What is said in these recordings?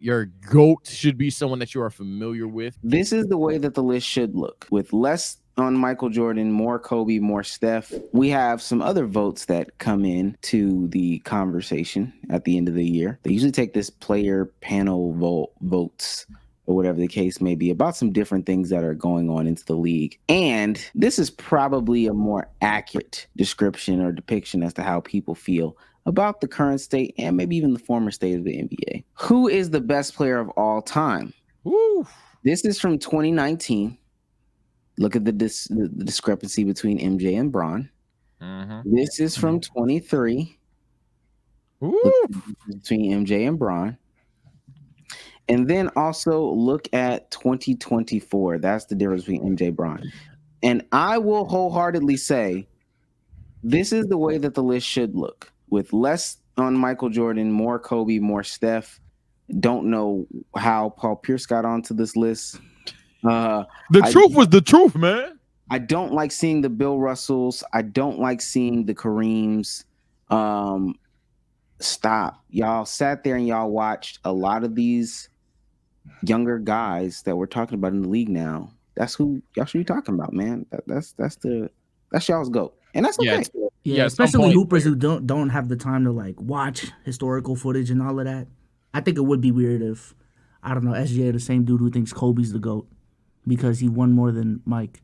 your GOAT should be someone that you are familiar with. This is the way that the list should look, with less on Michael Jordan, more Kobe, more Steph. We have some other votes that come in to the conversation at the end of the year. They usually take this player panel votes or whatever the case may be about some different things that are going on into the league. And this is probably a more accurate description or depiction as to how people feel about the current state and maybe even the former state of the NBA. Who is the best player of all time? Woo. This is from 2019. Look at the discrepancy between MJ and Bron. Mm-hmm. This is from 23. Between MJ and Bron. And then also look at 2024. That's the difference between MJ and Bron. And I will wholeheartedly say this is the way that the list should look, with less on Michael Jordan, more Kobe, more Steph. Don't know how Paul Pierce got onto this list. The truth was the truth, man. I don't like seeing the Bill Russells. I don't like seeing the Kareems. Stop. Y'all sat there and y'all watched a lot of these younger guys that we're talking about in the league now. That's who y'all should be talking about, man. That's y'all's GOAT. And that's okay. Yeah, especially hoopers who don't have the time to like watch historical footage and all of that. I think it would be weird if, I don't know, SJ, the same dude who thinks Kobe's the GOAT because he won more than Mike,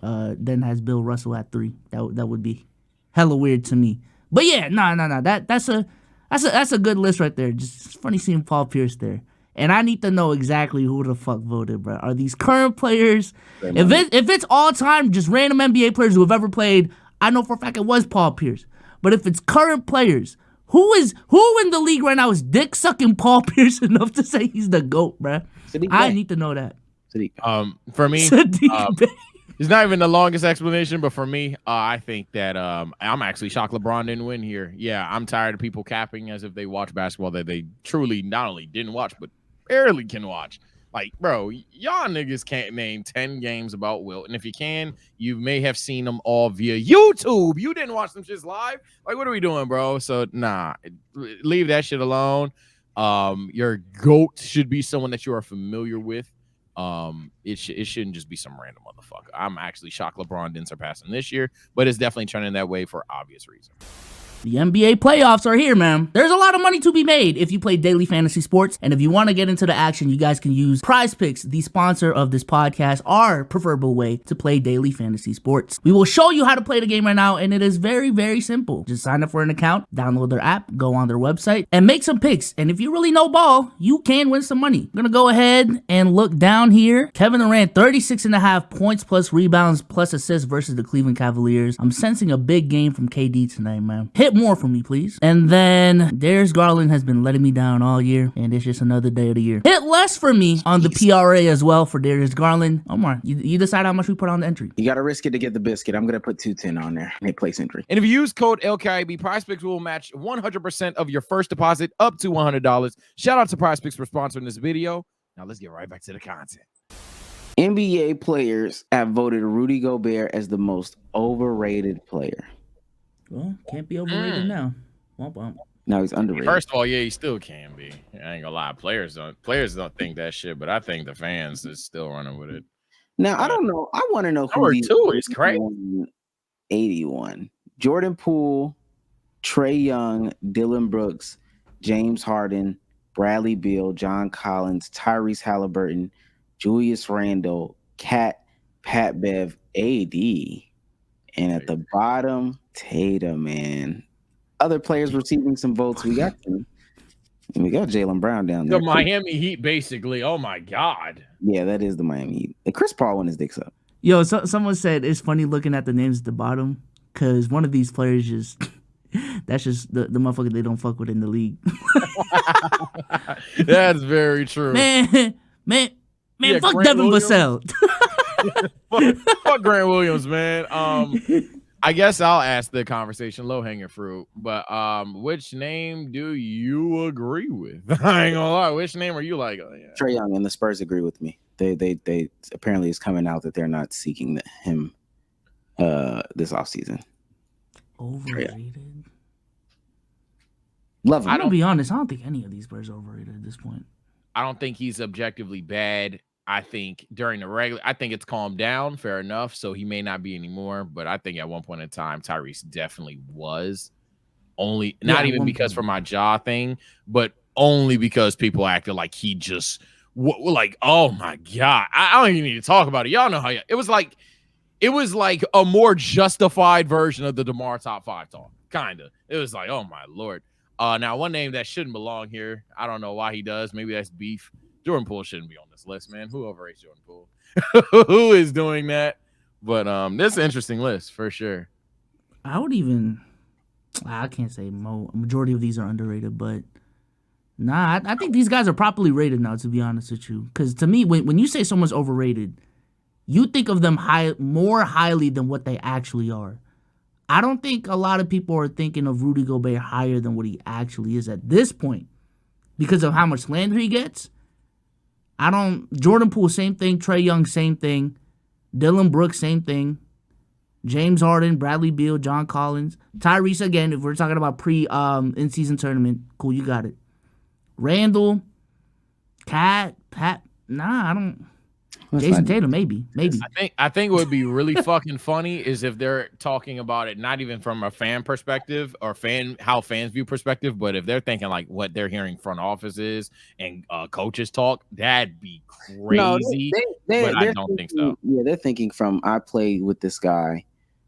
then has Bill Russell at 3. That would be hella weird to me. But yeah, no. That's a good list right there. Just funny seeing Paul Pierce there. And I need to know exactly who the fuck voted, bro. Are these current players? If it's all time, just random NBA players who have ever played, I know for a fact it was Paul Pierce. But if it's current players, who in the league right now is dick sucking Paul Pierce enough to say he's the GOAT, bro? I need to know that. For me, it's not even the longest explanation, but for me, I think that I'm actually shocked LeBron didn't win here. Yeah, I'm tired of people capping as if they watch basketball that they truly not only didn't watch, but barely can watch. Like, bro, y'all niggas can't name 10 games about Wilt. And if you can, you may have seen them all via YouTube. You didn't watch them shits live. Like, what are we doing, bro? So, nah, leave that shit alone. Your GOAT should be someone that you are familiar with. It shouldn't just be some random motherfucker. I'm actually shocked LeBron didn't surpass him this year, but it's definitely trending that way for obvious reasons. The NBA playoffs are here, man. There's a lot of money to be made if you play daily fantasy sports. And if you want to get into the action, you guys can use Prize Picks, the sponsor of this podcast, our preferable way to play daily fantasy sports. We will show you how to play the game right now, and it is very, very simple. Just sign up for an account, download their app, go on their website, and make some picks. And if you really know ball, you can win some money. I'm going to go ahead and look down here. Kevin Durant, 36.5 points plus rebounds plus assists versus the Cleveland Cavaliers. I'm sensing a big game from KD tonight, man. Hit more for me, please. And then Darius Garland has been letting me down all year, and it's just another day of the year. Hit less for me on the PRA as well for Darius Garland. Omar, you decide how much we put on the entry. You got to risk it to get the biscuit. I'm going to put 210 on there. Make place entry. And if you use code LKIB, PrizePicks will match 100% of your first deposit up to $100. Shout out to PrizePicks for sponsoring this video. Now let's get right back to the content. NBA players have voted Rudy Gobert as the most overrated player. Well, can't be overrated now. Womp womp. No, he's underrated. First of all, yeah, he still can be. I ain't gonna lie. Players don't think that shit, but I think the fans is still running with it. Now, I don't know. I want to know who Number these 2 is crazy. 81. Jordan Poole, Trae Young, Dylan Brooks, James Harden, Bradley Beal, John Collins, Tyrese Halliburton, Julius Randle, Cat, Pat Bev, AD. And at the bottom, Tatum, man. Other players receiving some votes. We got Jaylen Brown down there. The Miami Heat, basically. Oh my God. Yeah, that is the Miami Heat. And Chris Paul won his dicks up. Yo, someone said it's funny looking at the names at the bottom because one of these players just that's just the motherfucker they don't fuck with in the league. That's very true. Man, yeah, fuck Grant Devin Vassell. fuck Grant Williams, man. I guess I'll ask the conversation low-hanging fruit, but which name do you agree with? I ain't gonna lie. Which name are you like? Oh, yeah. Trae Young, and the Spurs agree with me. They apparently it's coming out that they're not seeking him this offseason. Overrated. Love him. I'm gonna be honest. I don't think any of these players are overrated at this point. I don't think he's objectively bad. I think during the regular, I think it's calmed down. Fair enough. So he may not be anymore, but I think at one point in time, Tyrese definitely was. Only not even because for my jaw thing, but only because people acted like he just like, oh my god, I don't even need to talk about it. Y'all know how it was like a more justified version of the DeMar top 5 talk. Kinda. It was like, oh my lord. Now one name that shouldn't belong here. I don't know why he does. Maybe that's beef. Jordan Poole shouldn't be on this list, man. Who overrates Jordan Poole? Who is doing that? But this is an interesting list for sure. I can't say majority of these are underrated, but nah, I think these guys are properly rated now, to be honest with you. Because to me, when you say someone's overrated, you think of them more highly than what they actually are. I don't think a lot of people are thinking of Rudy Gobert higher than what he actually is at this point because of how much slander he gets. Jordan Poole, same thing. Trae Young, same thing. Dylan Brooks, same thing. James Harden, Bradley Beal, John Collins. Tyrese, again, if we're talking about in-season tournament, cool, you got it. Randall, Pat, nah, I don't. Jason Tatum, maybe. I think what would be really fucking funny is if they're talking about it not even from a fan perspective or how fans view perspective, but if they're thinking like what they're hearing front offices and coaches talk, that'd be crazy. No, but I don't think so. Yeah, they're thinking from I played with this guy.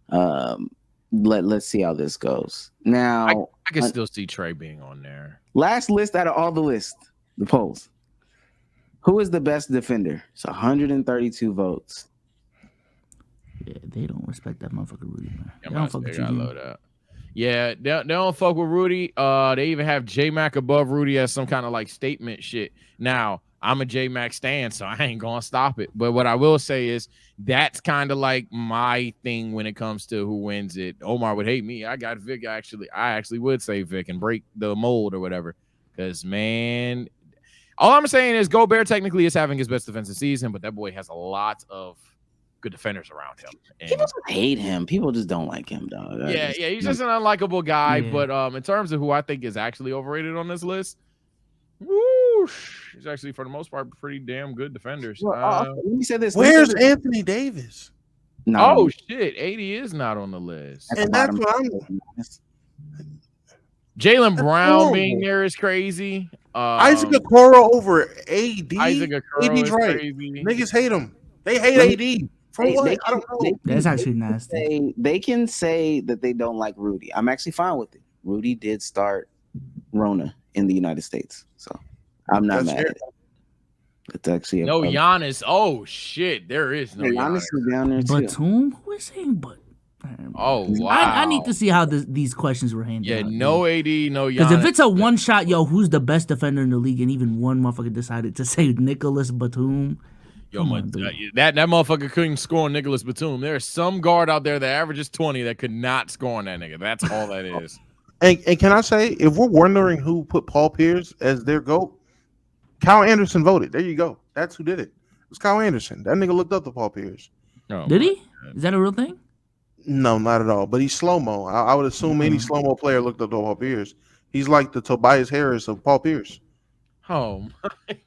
Let's see how this goes. Now I can still see Trae being on there. Last list out of all the lists, the polls. Who is the best defender? It's 132 votes. Yeah, they don't respect that motherfucker Rudy, man. They don't fuck with you. Yeah, they don't fuck with Rudy. They even have J-Mac above Rudy as some kind of like statement shit. Now, I'm a J-Mac stan, so I ain't gonna stop it. But what I will say is that's kind of like my thing when it comes to who wins it. Omar would hate me. I got Vic I actually would say Vic and break the mold or whatever. Because man, all I'm saying is Gobert technically is having his best defensive season, but that boy has a lot of good defenders around him. And people hate him. People just don't like him, dog. Yeah, he's just an unlikable guy. Yeah. But in terms of who I think is actually overrated on this list, whoosh, he's actually for the most part pretty damn good defenders. Well, let me say this. Where's Anthony Davis? No. Oh shit, 80 is not on the list. And that's what I'm. Jaylen Brown being there is crazy. Isaac Okoro over AD. Isaac Okoro AD's is right. crazy. Niggas hate him. They hate AD. For what? I don't know. That's actually nasty. They can say that they don't like Rudy. I'm actually fine with it. Rudy did start Rona in the United States, so I'm not mad at it. It's actually no Giannis. Oh shit, there is no Giannis. Is down there too. Batum? Who is saying but? Oh wow! I need to see how these questions were handled. Yeah, no AD, no Giannis. Because if it's a one shot, who's the best defender in the league, and even one motherfucker decided to say Nicholas Batum. Yo, that motherfucker couldn't score on Nicholas Batum. There's some guard out there that averages 20 that could not score on that nigga. That's all that is. And can I say, if we're wondering who put Paul Pierce as their GOAT, Kyle Anderson voted. There you go. That's who did it. It was Kyle Anderson. That nigga looked up to Paul Pierce. Oh, did he? Is that a real thing? No, not at all. But he's slow-mo. I would assume any slow-mo player looked up to Paul Pierce. He's like the Tobias Harris of Paul Pierce. Oh, my